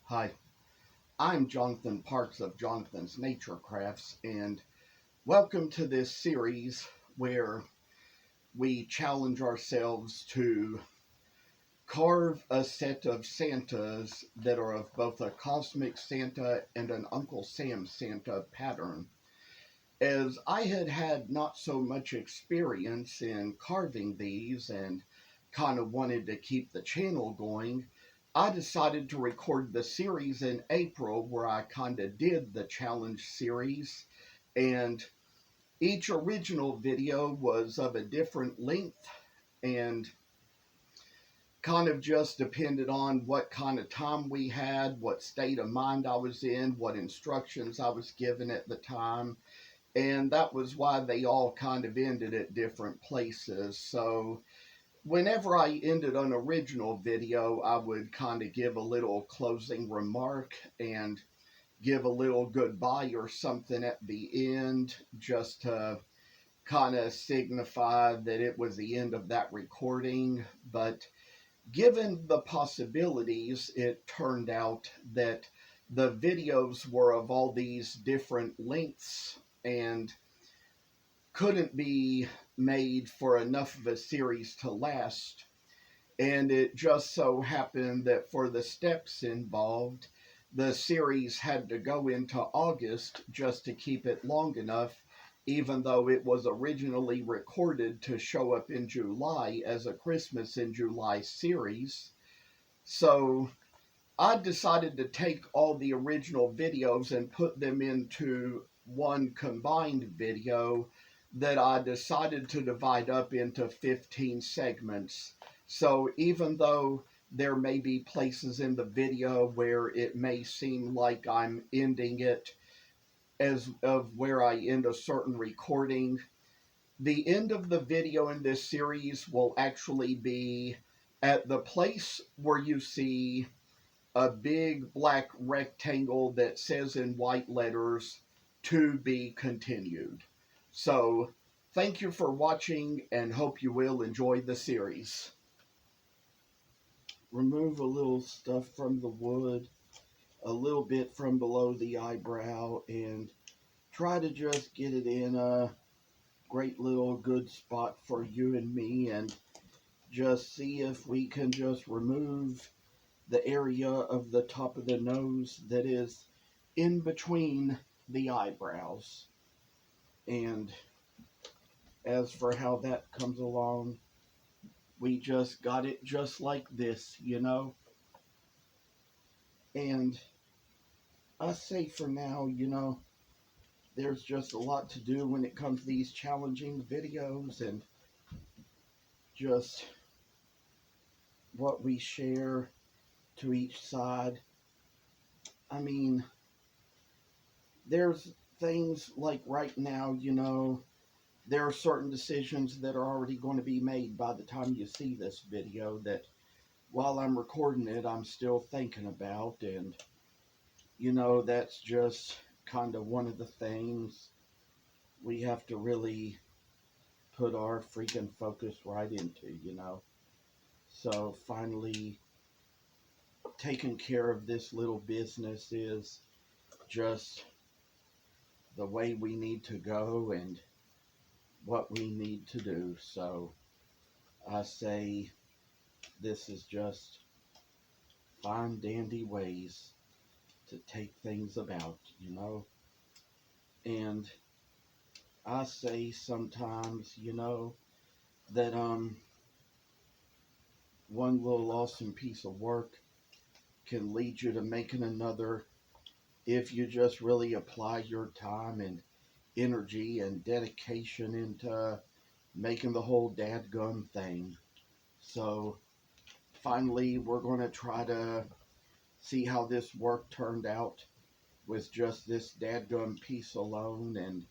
Hi, I'm Jonathan Parks of Jonathan's Nature Crafts, and welcome to this series where we challenge ourselves to carve a set of Santas that are of both a cosmic Santa and an Uncle Sam Santa pattern. As I had had not so much experience in carving these and kind of wanted to keep the channel going, I decided to record the series in April where I kind of did the challenge series. And each original video was of a different length and kind of just depended on what kind of time we had, what state of mind I was in, what instructions I was given at the time, and that was why they all kind of ended at different places. So whenever I ended an original video, I would kind of give a little closing remark and give a little goodbye or something at the end just to kind of signify that it was the end of that recording. But given the possibilities, it turned out that the videos were of all these different lengths and couldn't be made for enough of a series to last. And it just so happened that for the steps involved, the series had to go into August just to keep it long enough, even though it was originally recorded to show up in July as a Christmas in July series. So I decided to take all the original videos and put them into one combined video that I decided to divide up into 15 segments. So even though there may be places in the video where it may seem like I'm ending it as of where I end a certain recording, the end of the video in this series will actually be at the place where you see a big black rectangle that says in white letters, "To be continued." So, thank you for watching and hope you will enjoy the series. Remove a little stuff from the wood, a little bit from below the eyebrow, and try to just get it in a great little good spot for you and me, and just see if we can just remove the area of the top of the nose that is in between the eyebrows. And as for how that comes along, we just got it just like this. And I say for now, there's just a lot to do when it comes to these challenging videos and just what we share to each side. I mean, there's things like right now, there are certain decisions that are already going to be made by the time you see this video that while I'm recording it, I'm still thinking about. And, that's just kind of one of the things we have to really put our freaking focus right into. So finally, taking care of this little business is just the way we need to go and what we need to do. So I say this is just fine dandy ways to take things about. And I say sometimes, that one little awesome piece of work can lead you to making another if you just really apply your time and energy and dedication into making the whole dadgum thing. So finally, we're going to try to see how this work turned out with just this dadgum piece alone, and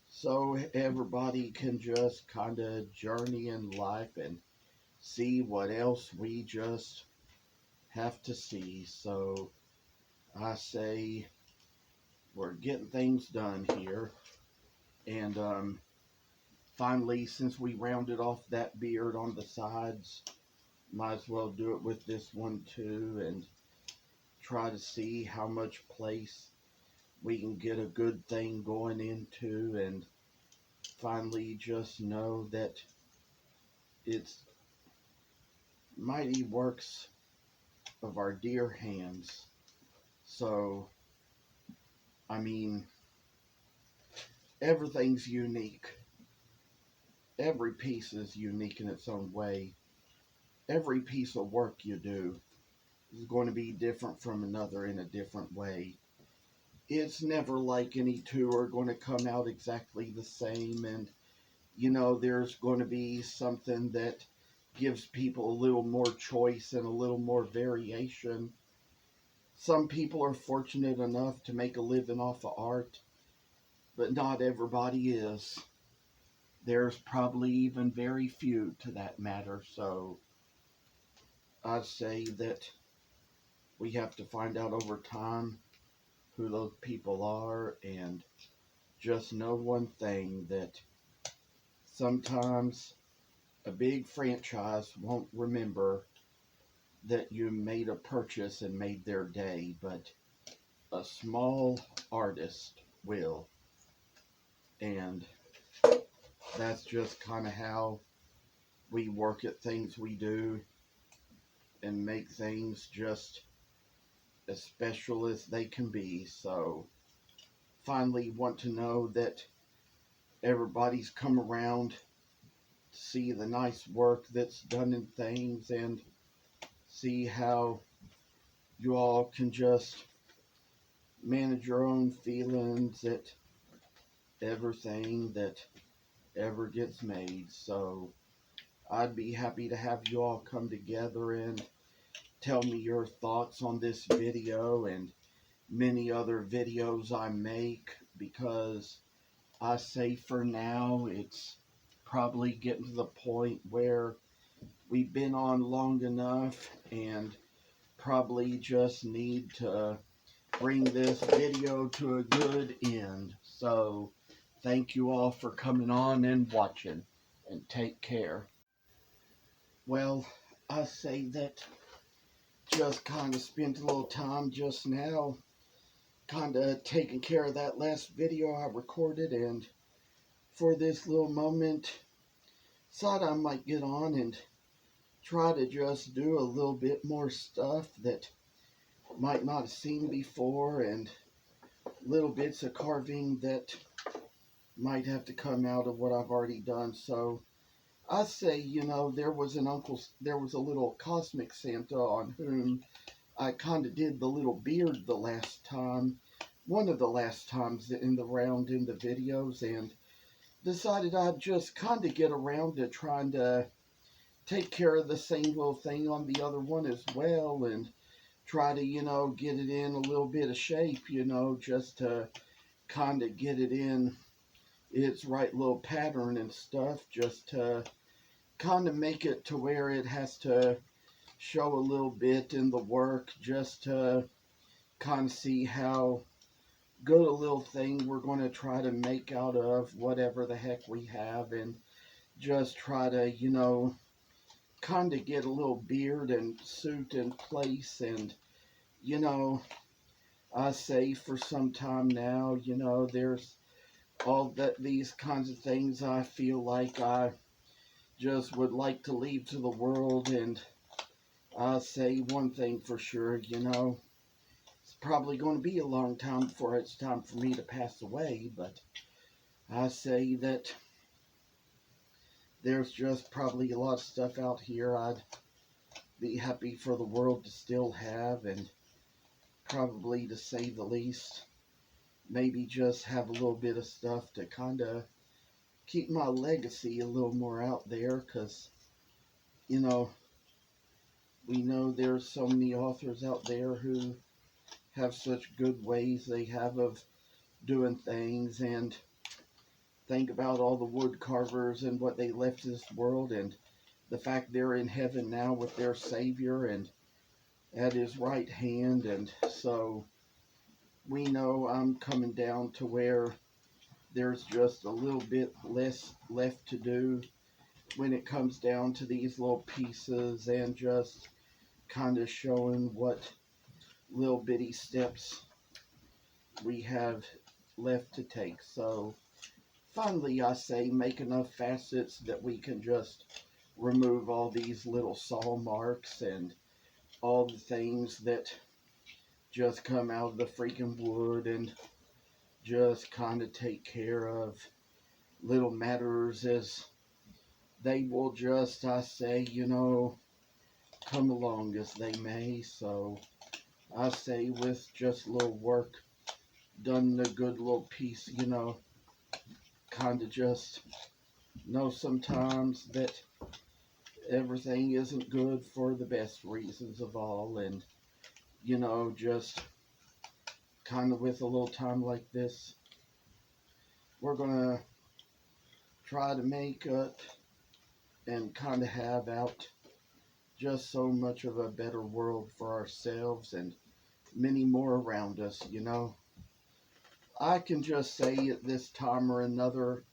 so everybody can just kind of journey in life and see what else we just have to see. So I say we're getting things done here. And finally, since we rounded off that beard on the sides, might as well do it with this one too, and try to see how much place we can get a good thing going into, and finally just know that it's mighty works of our dear hands. So, I mean, everything's unique. Every piece is unique in its own way. Every piece of work you do is going to be different from another in a different way. It's never like any two are going to come out exactly the same, and there's going to be something that gives people a little more choice and a little more variation. Some people are fortunate enough to make a living off of art, but not everybody is. There's probably even very few to that matter, so I'd say that we have to find out over time who those people are, and just know one thing, that sometimes a big franchise won't remember that you made a purchase and made their day, but a small artist will. And that's just kind of how we work at things we do and make things just as special as they can be. So finally want to know that everybody's come around to see the nice work that's done in things, and see how you all can just manage your own feelings at everything that ever gets made. So I'd be happy to have you all come together and tell me your thoughts on this video and many other videos I make, because I say for now it's probably getting to the point where we've been on long enough and probably just need to bring this video to a good end. So thank you all for coming on and watching, and take care. Well, I say that just kind of spent a little time just now kind of taking care of that last video I recorded, and for this little moment thought I might get on and try to just do a little bit more stuff that might not have seen before, and little bits of carving that might have to come out of what I've already done. So I say, there was a little cosmic Santa on whom I kind of did the little beard the last time, one of the last times in the round in the videos, and decided I'd just kind of get around to trying to take care of the same little thing on the other one as well, and try to, get it in a little bit of shape, just to kind of get it in its right little pattern and stuff, just to kind of make it to where it has to show a little bit in the work, just to kind of see how good a little thing we're going to try to make out of whatever the heck we have, and just try to, kind of get a little beard and suit in place. And, I say for some time now, there's all that these kinds of things I feel like I just would like to leave to the world. And I'll say one thing for sure, it's probably going to be a long time before it's time for me to pass away, but I say that there's just probably a lot of stuff out here I'd be happy for the world to still have, and probably, to say the least, maybe just have a little bit of stuff to kind of keep my legacy a little more out there, because, we know there's so many authors out there who have such good ways they have of doing things, and think about all the wood carvers and what they left this world, and the fact they're in heaven now with their Savior and at his right hand. And so we know I'm coming down to where there's just a little bit less left to do when it comes down to these little pieces, and just kind of showing what little bitty steps we have left to take. So finally, I say, make enough facets that we can just remove all these little saw marks and all the things that just come out of the freaking wood, and just kind of take care of little matters as they will just, I say, come along as they may. So I say, with just a little work done, a good little piece, kind of just know sometimes that everything isn't good for the best reasons of all. And, just kind of with a little time like this, we're going to try to make it and kind of have out just so much of a better world for ourselves and many more around us. I can just say at this time or another,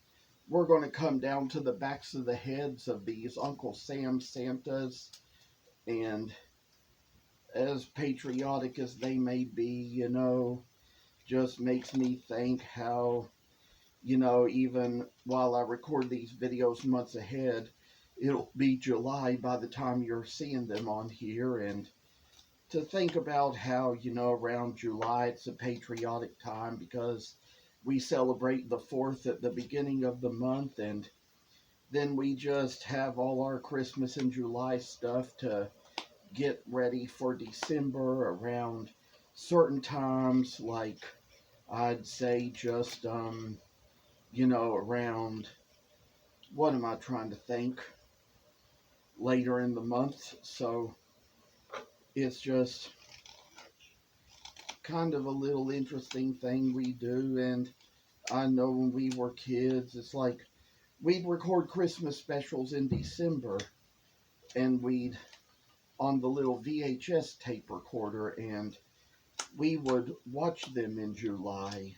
we're going to come down to the backs of the heads of these Uncle Sam Santas, and as patriotic as they may be, just makes me think how, even while I record these videos months ahead, it'll be July by the time you're seeing them on here. And to think about how, around July it's a patriotic time because we celebrate the 4th at the beginning of the month, and then we just have all our Christmas and July stuff to get ready for December around certain times, like I'd say just, around, what am I trying to think, later in the month. So it's just kind of a little interesting thing we do. And I know when we were kids, it's like we'd record Christmas specials in December, and we'd on the little VHS tape recorder, and we would watch them in July.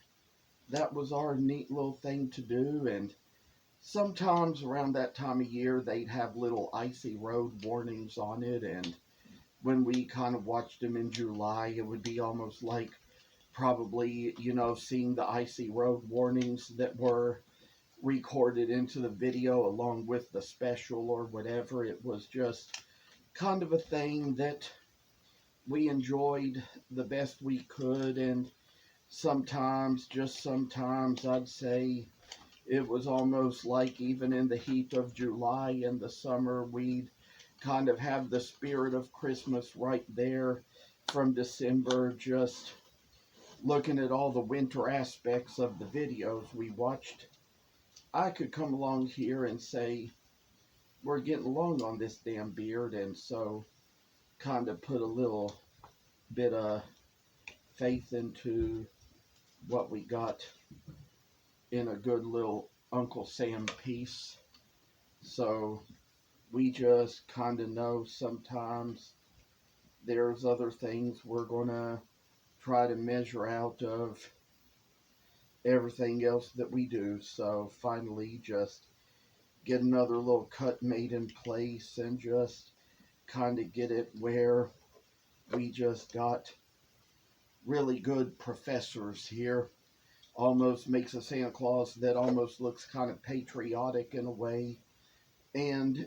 That was our neat little thing to do. And sometimes around that time of year, they'd have little icy road warnings on it, and when we kind of watched them in July, it would be almost like probably, seeing the icy road warnings that were recorded into the video along with the special or whatever. It was just kind of a thing that we enjoyed the best we could. And sometimes, just sometimes, I'd say it was almost like even in the heat of July in the summer, we'd kind of have the spirit of Christmas right there from December, just looking at all the winter aspects of the videos we watched. I could come along here and say, we're getting along on this damn beard, and so kind of put a little bit of faith into what we got in a good little Uncle Sam piece. So we just kind of know sometimes there's other things we're going to try to measure out of everything else that we do. So finally, just get another little cut made in place and just kind of get it where we just got really good professors here. Almost makes a Santa Claus that almost looks kind of patriotic in a way. And,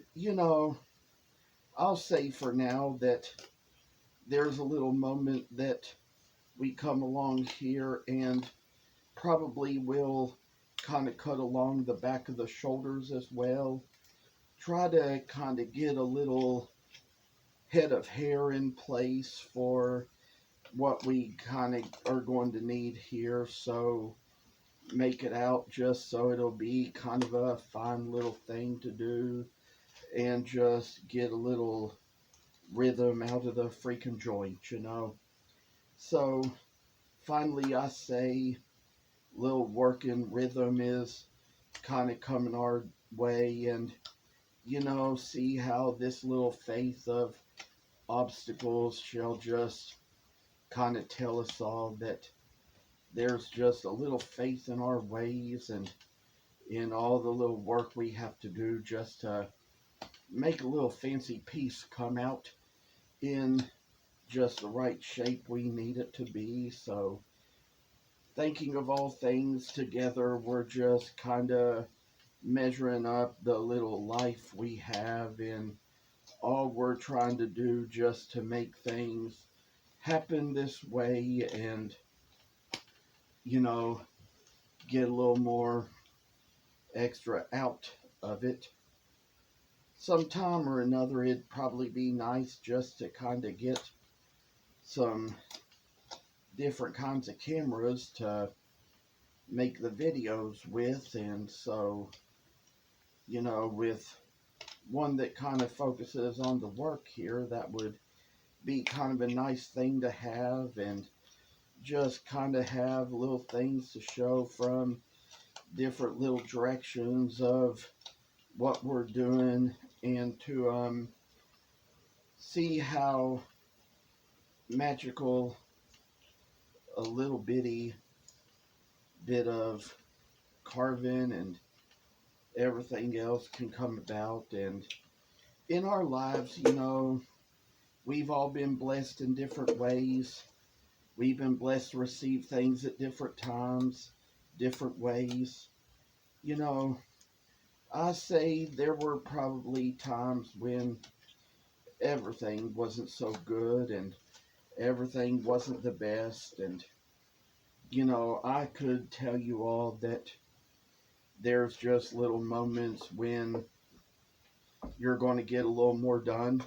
I'll say for now that there's a little moment that we come along here and probably will kind of cut along the back of the shoulders as well. Try to kind of get a little head of hair in place for what we kind of are going to need here. So make it out just so it'll be kind of a fine little thing to do, and just get a little rhythm out of the freaking joint. So finally, I say little working rhythm is kind of coming our way, and see how this little faith of obstacles shall just kind of tell us all that there's just a little faith in our ways and in all the little work we have to do just to make a little fancy piece come out in just the right shape we need it to be. So, thinking of all things together, we're just kind of measuring up the little life we have and all we're trying to do just to make things happen this way and, you know, get a little more extra out of it. Sometime or another, it'd probably be nice just to kind of get some different kinds of cameras to make the videos with. And so, with one that kind of focuses on the work here, that would be kind of a nice thing to have, and just kind of have little things to show from different little directions of what we're doing, and to see how magical a little bitty bit of carving and everything else can come about. And in our lives, we've all been blessed in different ways. We've been blessed to receive things at different times, different ways. You know, I say there were probably times when everything wasn't so good and everything wasn't the best. And, I could tell you all that there's just little moments when you're going to get a little more done